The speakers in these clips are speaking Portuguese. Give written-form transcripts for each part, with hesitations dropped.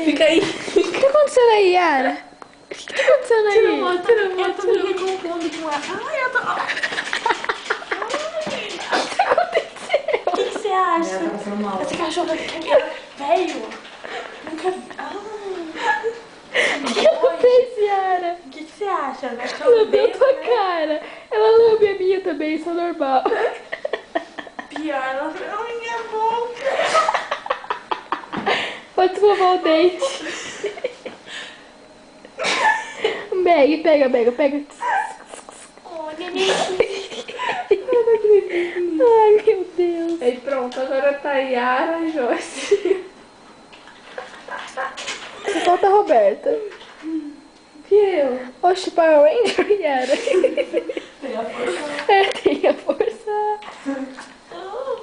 Fica aí. O que tá acontecendo aí, Yara? O que tá acontecendo aí? Tira a mão, tira a mão, Eu tô me confundo com ela. Ai, eu tô... O que aconteceu? O que você acha? Ela tá passando mal. Esse cachorro aqui é velho. Nunca vi. O que ela fez, Yara? O que você acha? Vai ficar Ela um deu beijo, tua né? cara. Ela lambe a minha também, isso é normal. Pior, ela falou, ai, minha boca. Pode escovar o dente. Meg, pega. Oh, neném. Ai, meu Deus. Aí pronto, agora tá Yara e Joyce. Só falta a Roberta. Que eu? Oxe, Power Ranger, Yara. Tem a força. Eu tenho a força.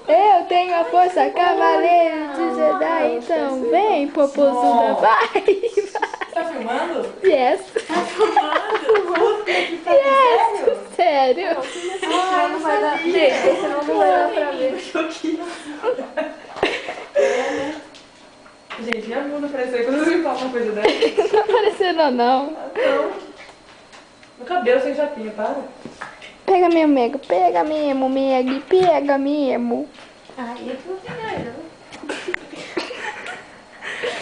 Eu tenho a força, cavaleiro de Jedi. Então vem, popozuda, vai. Tá filmando? Yes. Tá filmando? Puta que pariu, Yes. Sério. Senão não vai dar. Gente, senão não vai dar pra ver. Gente, minha bunda pareceu quando eu me falo uma coisa dessa. Não tá aparecendo, não. Não. No cabelo sem chapinha, para. Pega mesmo, Meg. Pega mesmo, Meg. Pega mesmo. Ai, eu tô vendo.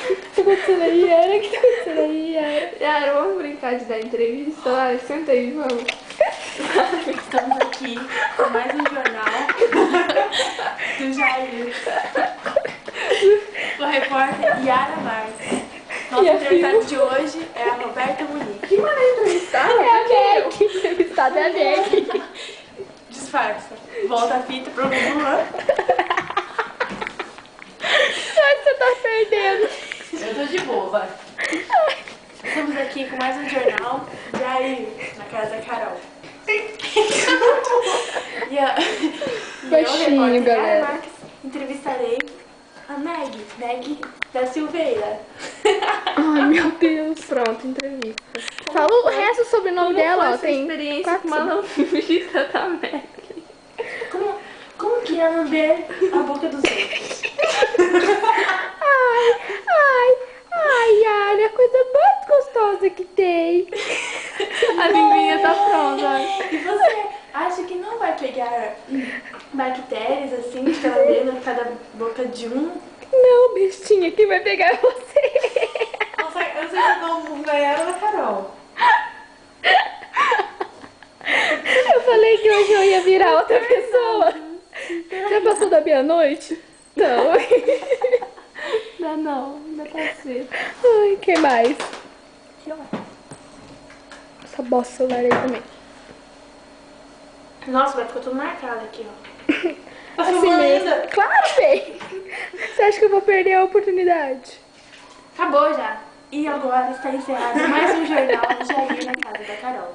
O que tá acontecendo aí, Yara? O que tá acontecendo aí, Yara? Yara, vamos brincar de dar entrevista? Vai, senta aí, vamos. Estamos aqui com mais um jornal do Jair. Com a repórter Yara Marques. Nossa E a entrevistada de hoje é a Roberta Munique. Que maneira entrevistar? É a Meg. Entrevistada é a Meg. Disfarça. Volta a fita pro Lula. Ai, você tá perdendo. Eu tô de boa, vai. Estamos aqui com mais um jornal Jair, na casa da Carol. E eu, Baixinho, repórter galera. Yara Marques, entrevistarei a Meg da Silveira. Ai, meu Deus. Pronto, entrevista. Fala o resto sobre o sobrenome dela, ó. Tem Tem experiência quatro com uma lambida da Meg. Como que é lamber a boca dos outros? Ai, Yara, a coisa mais gostosa que tem. A linguinha tá pronta. E você acha que não vai pegar bactérias assim, de lamber na cada boca de um? Não, bestinha, quem vai pegar é você. Nossa, eu sei que eu vou ganhar da Carol. Eu falei que hoje eu ia virar outra pessoa. Já passou da meia-noite? Não. Não dá pra ser. Ai, quem mais? Essa bosta celular aí também. Nossa, vai ficar tudo marcado aqui, ó. Tá Assim filmando mesmo. ainda? Claro, bem. Você acha que eu vou perder a oportunidade? Acabou já. E agora está encerrado mais um jornal Jair na casa da Carol.